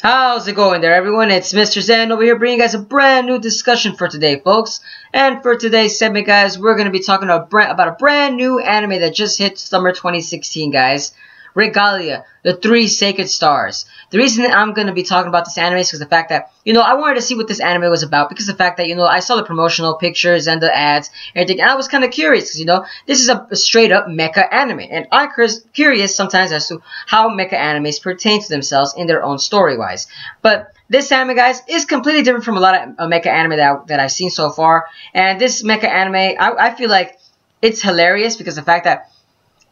How's it going there, everyone? It's Mr. Zen over here bringing you guys a brand new discussion for today, folks. And for today's segment, guys, we're going to be talking about a brand new anime that just hit summer 2016, guys. Regalia, the 3 Sacred Stars. The reason that I'm going to be talking about this anime is because the fact that, I wanted to see what this anime was about because the fact that, I saw the promotional pictures and the ads and everything, and I was kind of curious because, this is a straight-up mecha anime, and I'm curious sometimes as to how mecha animes pertain to themselves in their own story-wise. But this anime, guys, is completely different from a lot of mecha anime that I've seen so far, and this mecha anime, I feel like it's hilarious because the fact that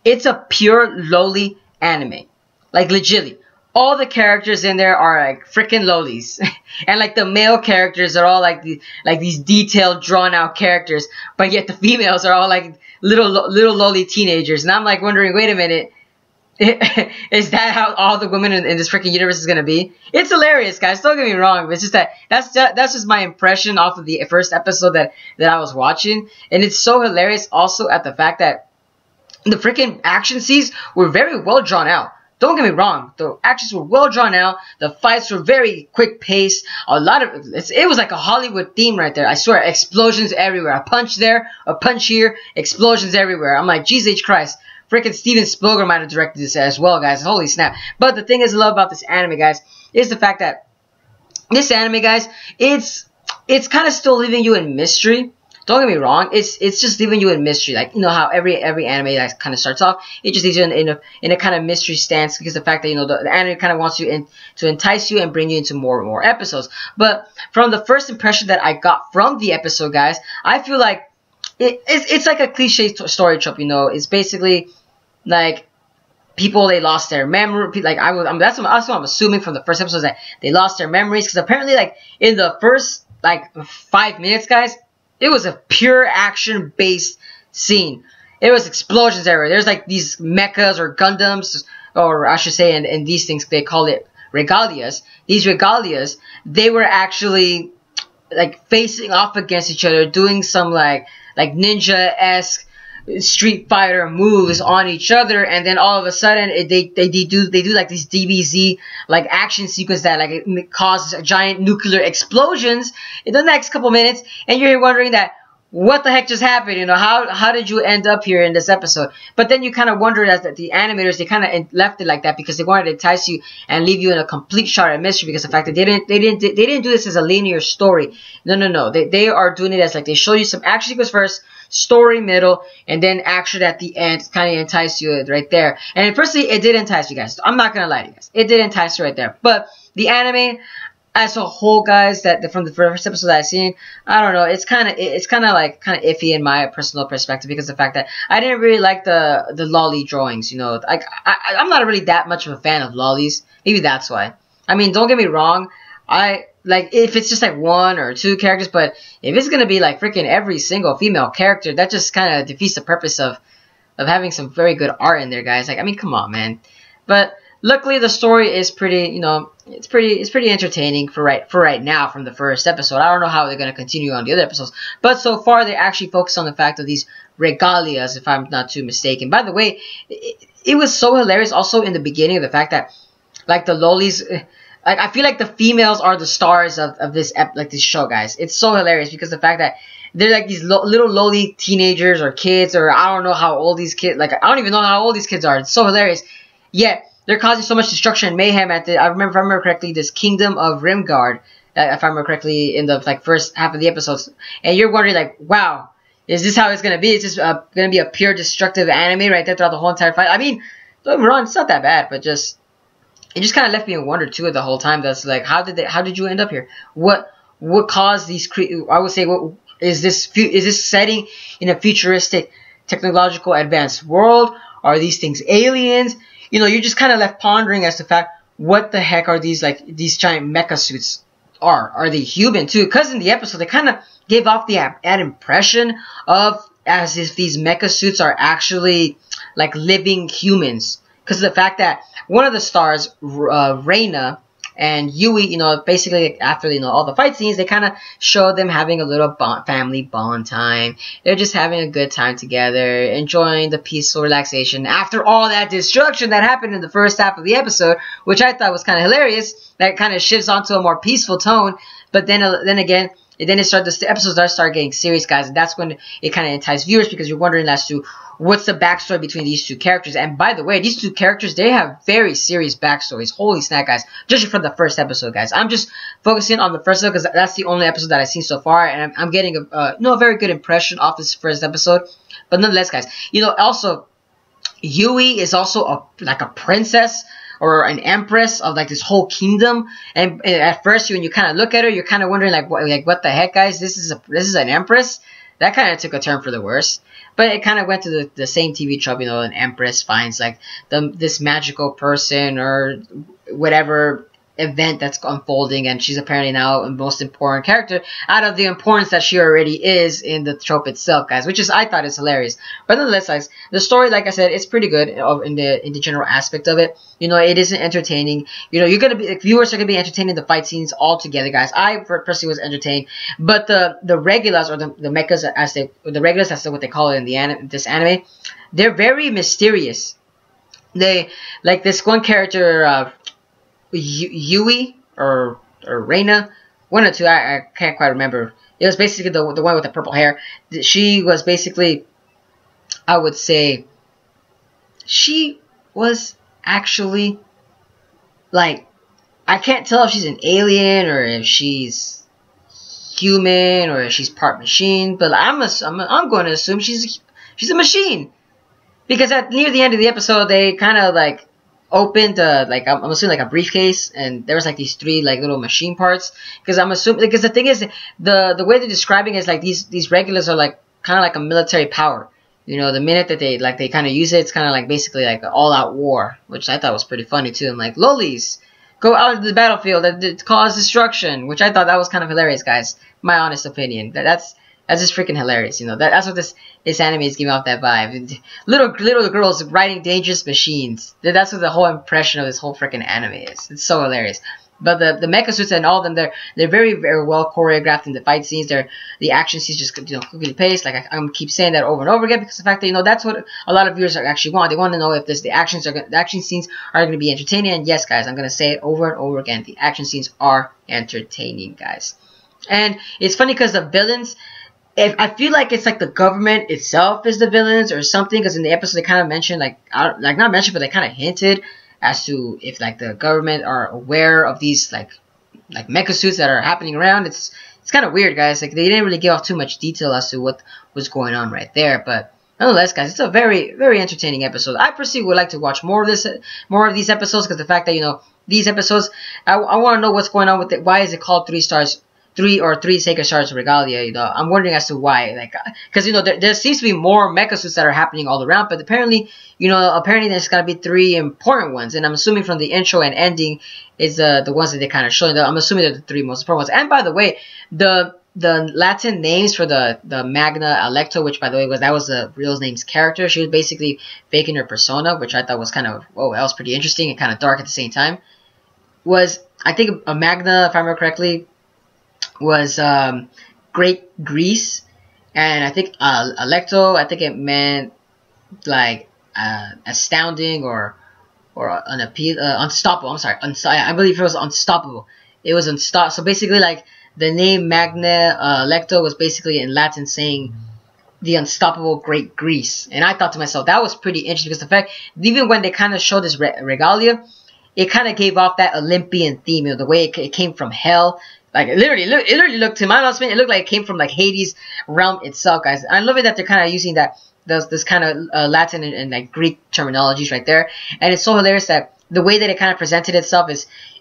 it's a pure Loli anime. Like, legitly. All the characters in there are like freaking lolis. And like the male characters are all like these detailed, drawn out characters, but yet the females are all like little loli teenagers. And I'm like wondering, wait a minute, is that how all the women in this freaking universe is gonna be? It's hilarious, guys. Don't get me wrong, but it's just that's just my impression off of the first episode that I was watching, and it's so hilarious. Also, at the fact that the freaking action scenes were very well drawn out. Don't get me wrong, the actions were well drawn out, the fights were very quick paced, it was like a Hollywood theme right there. I swear, explosions everywhere, a punch there, a punch here, explosions everywhere. I'm like, Jesus Christ, freaking Steven Spielberg might have directed this as well, guys, holy snap. But the thing I love about this anime, guys, is the fact that this anime, guys, it's kind of still leaving you in mystery. Don't get me wrong, it's just leaving you in mystery. Like, how every anime that kind of starts off, it just leaves you in a kind of mystery stance because the fact that, the anime kind of wants you to entice you and bring you into more and more episodes. But from the first impression that I got from the episode, guys, I feel like it's like a cliche story trope, It's basically like people, they lost their memory. Like, that's what I'm assuming from the first episode, that they lost their memories because apparently, like, in the first, like, 5 minutes, guys, it was a pure action-based scene. It was explosions everywhere. There's like these mechas or Gundams, or I should say, in these things they call it regalias. These regalias, they were actually like facing off against each other, doing some like ninja-esque Street Fighter moves on each other, and then all of a sudden they do like these DBZ like action sequence that like it causes giant nuclear explosions in the next couple minutes, and you're wondering that what the heck just happened? How did you end up here in this episode? But then you kind of wonder that the animators, they kind of left it like that because they wanted to entice you and leave you in a complete shroud of mystery, because the fact that they didn't do this as a linear story. No. They are doing it as like they show you some action sequence first, story middle, and then action at the end, kind of entice you right there. And personally, it did entice you guys. I'm not gonna lie to you guys, it did entice you right there. But the anime as a whole, guys, from the first episode that I've seen, I don't know, it's kind of iffy in my personal perspective, because the fact that I didn't really like the loli drawings. I'm not really that much of a fan of lolis. Maybe that's why. I mean, don't get me wrong, I like if it's just like 1 or 2 characters, but if it's gonna be like freaking every single female character, that just kind of defeats the purpose of having some very good art in there, guys. Like, I mean, come on, man. But luckily, the story is pretty, it's pretty entertaining for right now from the first episode. I don't know how they're gonna continue on the other episodes, but so far they actually focus on the fact of these regalias, if I'm not too mistaken. By the way, it was so hilarious also in the beginning of the fact that like the lolis. Like, I feel like the females are the stars of this this show, guys. It's so hilarious because the fact that they're like these little loli teenagers or kids, or I don't know how old these kids. Like, I don't even know how old these kids are. It's so hilarious. Yet they're causing so much destruction and mayhem at if I remember correctly, this kingdom of Rimgard. If I remember correctly, in the first half of the episodes, and you're wondering like, wow, is this how it's gonna be? It's just gonna be a pure destructive anime right there throughout the whole entire fight. I mean, don't get me wrong, it's not that bad, but it just kind of left me in wonder too the whole time. That's like, how did you end up here? What caused these? I would say, what is this setting in a futuristic, technological, advanced world? Are these things aliens? You're just kind of left pondering as to fact, what the heck are these giant mecha suits? Are they human too? Because in the episode they kind of gave off that impression of as if these mecha suits are actually like living humans. Because of the fact that one of the stars, Reina, and Yui, you know, basically after, you know, all the fight scenes, they kind of show them having a little family bond time. They're just having a good time together, enjoying the peaceful relaxation after all that destruction that happened in the first half of the episode, which I thought was kind of hilarious. That kind of shifts onto a more peaceful tone, but then again, then the episodes start getting serious, guys, and that's when it kind of entices viewers, because you're wondering as to what's the backstory between these two characters. And by the way, these two characters, they have very serious backstories. Holy snap, guys! Just from the first episode, guys. I'm just focusing on the first episode because that's the only episode that I've seen so far, and I'm getting a very good impression off this first episode. But nonetheless, guys, you know, also Yui is also like a princess or an empress of like this whole kingdom, and at first when you kind of look at her, you're kind of wondering like what the heck, guys, this is an empress. That kind of took a turn for the worse, but it kind of went to the same TV trope, you know, an empress finds like this magical person or whatever event that's unfolding, and she's apparently now the most important character out of the importance that she already is in the trope itself, guys, which is, I thought, is hilarious. But nonetheless, guys, the story, like I said, it's pretty good in the general aspect of it. You know, it isn't entertaining. You know, viewers are gonna be entertained in the fight scenes all together, guys. I personally was entertained, but the regulars, or the mechas, as what they call it in this anime, they're very mysterious. They, like this one character, Yui or Reina, one or two, I can't quite remember. It was basically the one with the purple hair. She was basically, I would say, she was actually like, I can't tell if she's an alien or if she's human or if she's part machine, but I'm going to assume she's a machine, because near the end of the episode they kind of like opened like I'm assuming like a briefcase, and there was like these three like little machine parts, because I'm assuming, because the thing is, the way they're describing it is like these regulars are like kind of like a military power. You know, the minute that they kind of use it, it's kind of like basically like an all-out war, which I thought was pretty funny too. I'm like, lolis, go out into the battlefield and cause destruction, which I thought that was kind of hilarious, guys. My honest opinion. That's just freaking hilarious. You know, that's what this anime is giving off that vibe. Little girls riding dangerous machines. That's what the whole impression of this whole freaking anime is. It's so hilarious. But the mecha suits and all of them, they're very, very well choreographed in the fight scenes. The action scenes just, you know, quickly paced. Like I'm keep saying that over and over again, because the fact that, you know, that's what a lot of viewers actually want. They want to know if the action scenes are going to be entertaining. And yes, guys, I'm going to say it over and over again. The action scenes are entertaining, guys. And it's funny because the villains, I feel like it's like the government itself is the villains or something, because in the episode they kind of mentioned, like not mentioned, but they kind of hinted as to if like the government are aware of these like mecha suits that are happening around. It's kind of weird, guys. Like they didn't really give off too much detail as to what was going on right there, but nonetheless, guys, it's a very, very entertaining episode. I personally would like to watch more of these episodes, because the fact that, you know, these episodes, I want to know what's going on with it. Why is it called 3 Sacred Stars Regalia? You know, I'm wondering as to why. Like, because, you know, there seems to be more mecha suits that are happening all around, but apparently, you know, there's gotta be 3 important ones, and I'm assuming from the intro and ending is the ones that they kind of showing. I'm assuming they're the 3 most important ones. And by the way, the Latin names for the Magna Electo, which by the way was the real name's character. She was basically faking her persona, which I thought was kind of, whoa, that was pretty interesting and kind of dark at the same time. Was, I think, a Magna, if I remember correctly, was Great Greece, and I think Electo, I think it meant like astounding or unstoppable. I'm sorry, I believe it was unstoppable. It was unstoppable. So basically, like the name Magna Electo was basically in Latin saying the unstoppable Great Greece, and I thought to myself that was pretty interesting, because the fact, even when they kind of showed this Regalia, it kind of gave off that Olympian theme. You know, the way it came from hell. Like, it literally looked, to my honest, it looked like it came from, like, Hades realm itself, guys. I love it that they're kind of using this kind of Latin and, like, Greek terminologies right there. And it's so hilarious that the way that it kind of presented itself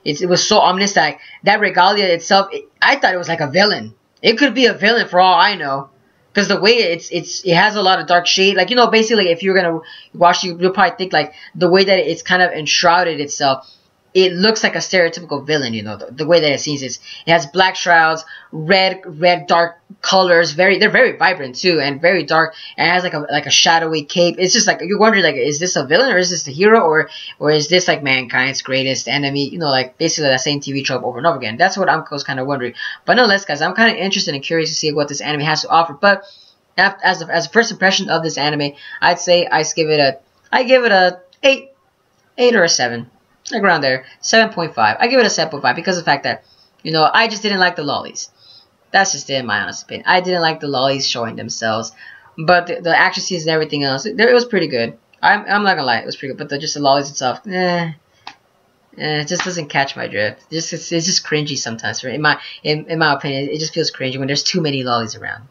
it was so ominous that that Regalia itself, I thought it was like a villain. It could be a villain for all I know. Because the way it has a lot of dark shade. Like, you know, basically, if you're going to watch, you'll probably think, like, the way that it's kind of enshrouded itself, it looks like a stereotypical villain, you know, the way that it seems is it has black shrouds, red dark colors, they're very vibrant too, and very dark, and it has like a shadowy cape. It's just like you're wondering, like, is this a villain or is this the hero, or is this like mankind's greatest enemy? You know, like basically that same TV trope over and over again. That's what I was kind of wondering. But nonetheless, guys, I'm kind of interested and curious to see what this anime has to offer. But as a first impression of this anime, I'd say I give it a 8 or a 7. Like around there, 7.5. I give it a 7.5 because of the fact that, you know, I just didn't like the lollies. That's just it, in my honest opinion. I didn't like the lollies showing themselves, but the action scenes and everything else, it was pretty good. I'm not gonna lie, it was pretty good. But just the lollies itself, it just doesn't catch my drift. It's just cringy sometimes. In my opinion, it just feels cringy when there's too many lollies around.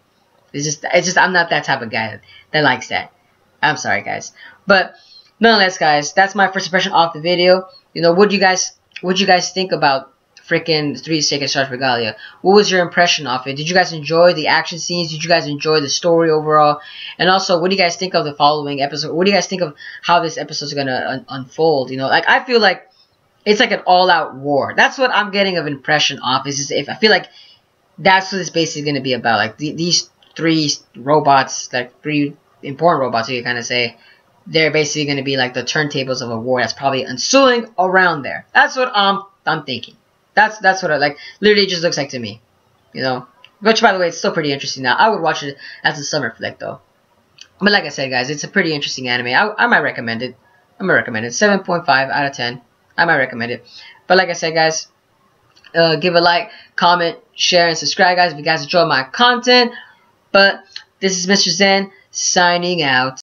It's just I'm not that type of guy that likes that. I'm sorry, guys, but nonetheless, guys, that's my first impression off the video. You know, what'd you guys think about freaking 3 Sacred Stars Regalia? What was your impression of it? Did you guys enjoy the action scenes? Did you guys enjoy the story overall? And also, what do you guys think of the following episode? What do you guys think of how this episode is gonna unfold? You know, like, I feel like it's like an all-out war. That's what I'm getting of impression of. If I feel like that's what it's basically gonna be about. Like these 3 robots, like 3 important robots, you can kind of say. They're basically going to be like the turntables of a war that's probably ensuing around there. That's what I'm thinking. That's what it like literally just looks like to me, you know. Which, by the way, it's still pretty interesting. Now I would watch it as a summer flick though. But like I said, guys, it's a pretty interesting anime. I might recommend it. I'm gonna recommend it. 7.5 out of 10. I might recommend it. But like I said, guys, give a like, comment, share, and subscribe, guys, if you guys enjoy my content. But this is Mr. Zen signing out.